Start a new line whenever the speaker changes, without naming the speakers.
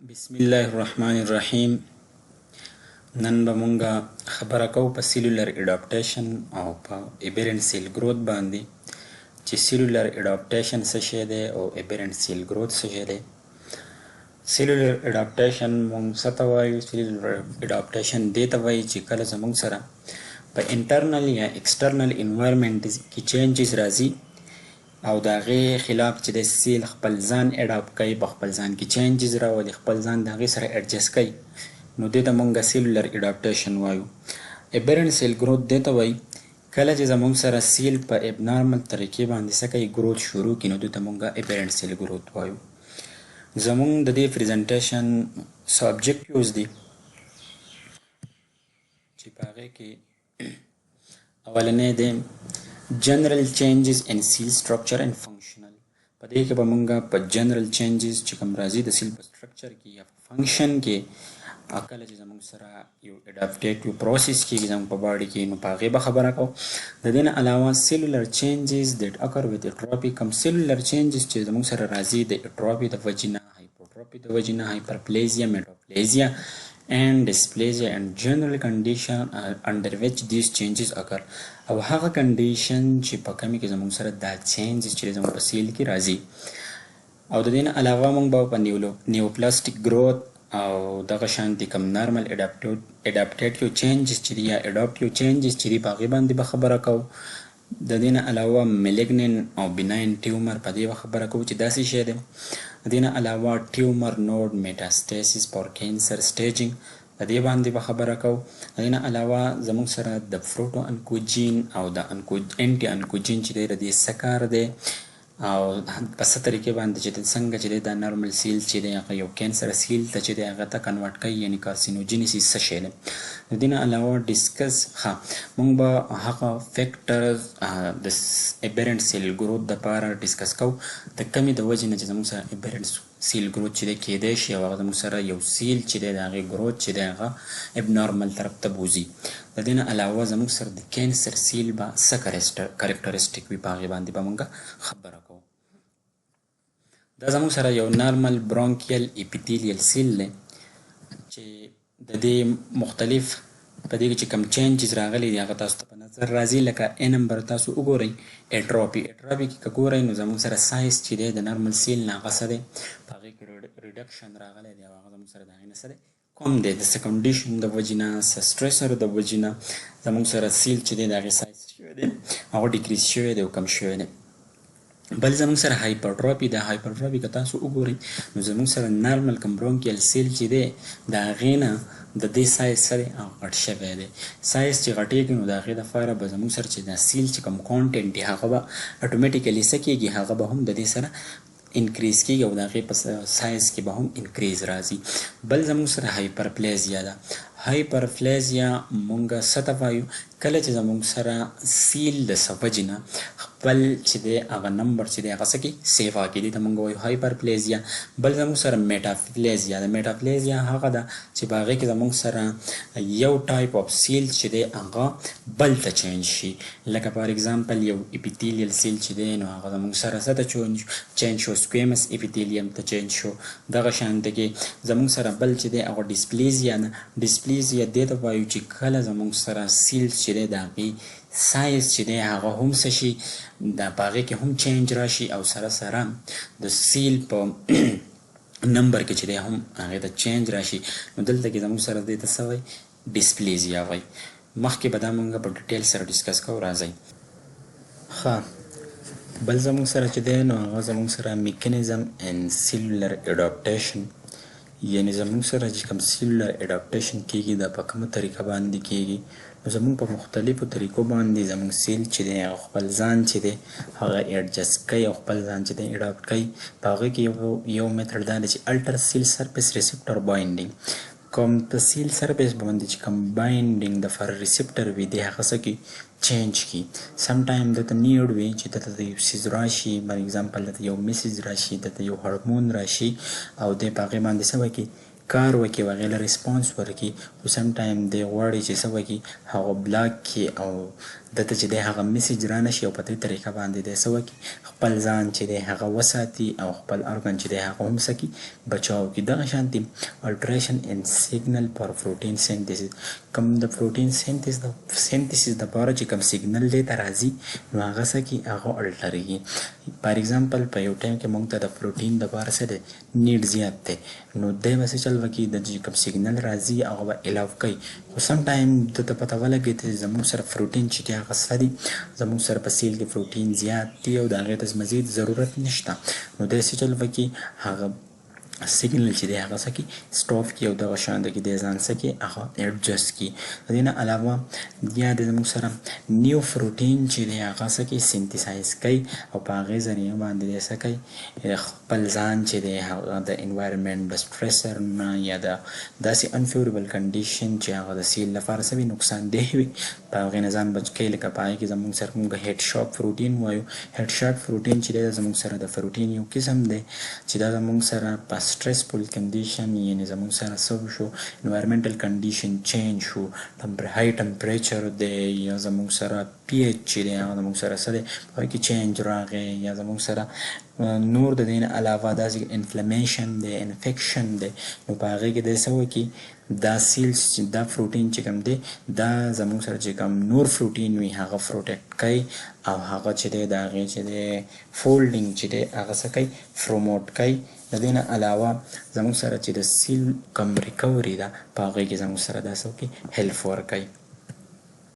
بسم الله الرحمن الرحیم. نن به مونږه خبره کوو په سیلولر اډاپټیشن او په ایبرنٹ سیل گروث باندې چې سیلولر اډاپټیشن څه شی دی او ایبرنٹ سیل گروث څه شی دی. سیلولر اډاپټیشن مونږ څه ته وایو؟ سیلولر اډاپټیشن دې ته وایي چې کله زمونږ سره په انټرنل یا ایکسټرنل انوایرمنټ کې چینجز راځي او د هغې خلاف چې د سیل خپل ځان اډاپټ کوي، په خپل ځان کې چینجز راولي، خپل ځان د هغې سره اډجسټ کوي، نو دې ته مونږ سیلولر اډاپټیشن وایو. ایبرنٹ سیل گروث دې ته وایي کله چې زمونږ سره سیل په ابنارمل طریقې باندې څه کوي، گروث شروع کړي، نو دې ته مونږ ایبرنٹ سیل گروث وایو. زمونږ د دې پریزنټیشن څه ابجیکټیوز دي چې په هغې کې اولنی دی general changes in seal structure and functional. په دې کې به مونږ په general changes چې کوم راځي د سیل په structure کې یا په function کې کله چې زمونږ سره یو adaptative process کېږي زمونږ په باډي کې، نو په هغې به خبره کوو. د دې نه علاوه cellular changes that occur with atrophy. کوم cellular changes چې زمونږ سره راځي د atrophy د وجې نه، hypertrophy د وجې نه، hyperplasia، metaplasia and dysplasia and general condition under which these changes occur. او هغه کنډیشن چې په کمې کې زموږ سره دا چینجز چې زموږ په سیل کې راځي. او د دې نه علاوه موږ به په نیوپلاسټیک گروث او دغه شانتې کم نارمل اډاپټیټیو چینجز چې دي یا اډاپټیو چینجز چې دي په هغې باندې به خبره کوو. د دې نه علاوه میلیګنین او بیناین ټیومر په دې به خبره کوو چې داسې شی دی. د دې نه علاوه ټیومر نوډ میټاستاسیس فار کینسر سټیجینګ د دې باندې به خبره کوو. د دې نه علاوه زموږ سره د فروټو انکوجین او د انټي انکوجین چې دی د دې څه کار دی او په څه طریقې باندې چې څنګه چې دی دا نارمل سیل چې دی هغه یو کینسر سیل ته چې دی هغه ته کنورټ کوي، یعنې کارسینوجینیسیس څه شی دی. د دې نه علاوه ډسکس موږ به هغه فیکټرز د ایبرنٹ سیل گروث دپاره ډسکس کوو د کمې د وجې نه چې زموږ سره ایبرنٹ سیل گروث چې دی کیدی شي او هغه زموږ سره یو سیل چې دی د هغې گروث چې دی هغه ابنارمل طرف ته بوځي. د دې نه علاوه زموږ سره د کینسر سیل به څه کریکټرسټیک وي، په هغې باندې به موږ خبره کوو. دا زموږ سره یو نارمل برونکیل اپیتیلیل سیل دی چې د دې مختلف په دې کې چې کوم چینجز راغلي دي هغه تاسو ته په نظر راځي. لکه ا نمبر تاسو وګورئ، اټروپي کې که ګورئ نو زموږ سره سایز چې دی د نارمل سیل نه هغه څه دی، په هغې کې ریډکشن راغلی دی او هغه زموږ سره د هغې نه څه دی کم دی. د څه کنډیشن د وجې نه، څه سټریسر د وجې نه زموږ سره سیل چې دی د هغې سایز شوی دی هغه ډیکریز شوی دی او کم شوی دی. بل زموږ سره هایپرټروپي ده. هایپرټروپي که تاسو وګورئ نو زموږ سره نارمل کوم برونکیل سیل چې دی د هغې نه د دې سایز څه دی غټ شوی دی. سایز چې غټېږي نو د هغې دپاره به زموږ سره چې دا سیل چې کوم کانټینټ دی هغه به اټومیټیکلي څه کېږي، هغه به هم د دې سره انکریز کېږي او د هغې په سایز کې به هم انکریز راځي. بل زموږ سره هایپرپلیزیا ده. هایپرپلیزیا مونږ څه ته وایو؟ کله چې زموږ سره سیل د څه وجې نه خپل چې دی هغه نمبر چې دی هغه څه کې سیوا کړي، دې ته مونږ وایو هایپرپلیزیا. بل زموږ سره میټاپلیزیا ده. میټاپلیزیا هغه ده چې په هغې کې زموږ سره یو ټایپ اف سیل چې دی هغه بل ته چینج شي. لکه فار اګزامپل یو اپیتیلیل سیل چې دی نو هغه زموږ سره څه ته چینج شو، سکویمس اپیتیلیم ته چینج شو. دغه شانته کې زموږ سره بل چې دی هغه ډسپلیزیا نه. ډسپلیزیا دې ته وایو چې کله زموږ سره سیل چې دی د هغې سایز چې دی هغه هم څه شي، په هغې کې هم چینج راشي او سره سره د سیل په نمبر کې چې دی هم هغې ته چینج راشي. نو دلته کې زموږ سره دې ته څه وایي؟ ډسپلیزیا وایي. مخکې به دا مونږ په ډیټیل سره ډسکس کوو، راځئ. بل زموږ سره چې دی نو هغه زموږ سره میکانیزم ان سیلولر اډاپټیشن، یعنې زموږ سره چې کوم سیلولر اډاپټیشن کېږي دا په کومه طریقه باندې کېږي. نو زموږ په مختلفو طریقو باندې زموږ سیل چې دی هغه خپل ځان چې دی هغه اډجسټ کوي او خپل ځان چې دی اډاپټ کوي. په هغې کې یو میتھډ دا دی چې الټر سیل سرفیس ریسپټر باینډینګ. کوم په سیل سرفیس باندې چې کوم باینډینګ د فر ریسپټر وي دی هغه څه کوي؟ چینج کړي. سم ټایم دته نیډ وي چې دته د یو څیز راشي، فار اګزامپل دته یو میسیج راشي، دته یو هارمون راشي او دی په هغې باندې څه وکړي؟ کار وکړي، هغې له ریسپانس ورکړي. خو سم ټایم دی غواړي چې څه وکړي؟ هغه بلاک کړي او دته چې دی هغه میسیج را نشي او په دې طریقه باندې دی څه وکړي خپل ځان چې دی هغه وساتي او خپل ارګن چې دی هغه هم څه کړي بچاو کړي. دغه شانتې الټریشن ان سیګنل پر پروټین سینتیسس کوم د پروټین سینتیسس دپاره چې کوم سیګنل دی ته راځي نو هغه څه کړي هغه الټرېږي. فار ایګزامپل په یو ټایم کې موږ ته د پروټین دپاره څه دی نیډ زیات دی نو دی به څه چل وکړي د چې کوم سیګنل راځي هغه به الاو کوي خو سم ټایم دته پته ولګي چې زموږ سره پروټین چې دی هغه څه دي زموږ سره په سیل کې پروټین زیات دي او د هغې ته مزید ضرورت نشته نو دی څه چل وکړي هغه سیګنل چې دی هغه څه کړي سټاپ کړي او دغه شان کې دی ځان څه کړي هغه ایډجسټ کړي. د دې نه علاوه بیا د زموږ سره نیو پروټین چې دی هغه څه کړي سینتیسایز کوي او په هغې ذریعه باندې دی څه کوي خپل ځان چې دی هغه د انوایرمنټ د سټریسر نه یا د داسې انفیوریبل کنډیشن چې هغه د سیل لپاره څه وي نقصان دی وي په هغې نه ځان بچ کوي. لکه په هغې کې زموږ سره موږ هیډ شاک پروټین وایو. هیډ شاک پروټین چې دی زموږ سره د پروټین یو قسم دی چې دا زموږ سره په stressful condition یعنی زموږ سره څه شو environmental condition change شو high temperature دی یا زموږ سره pH چې دی هغه زموږ سره څه دی په هغې کې چینج راغی یا زموږ سره نور د دې نه علاوه داسې انفلمیشن دی انفیکشن دی نو په هغې کې دی څه وکړي دا سیلز چې دا پروټین چې کوم دی دا زموږ سره چې کوم نور پروټین وي هغه پروټیکټ کوي او هغه چې دی د هغې چې دی فولډینګ چې دی هغه څه کوي پروموټ کوي. د دې نه علاوه زموږ سره چې د سیل کم ریکوري ده په هغې کې زموږ سره دا څه وکړي هیلپ ورکوي.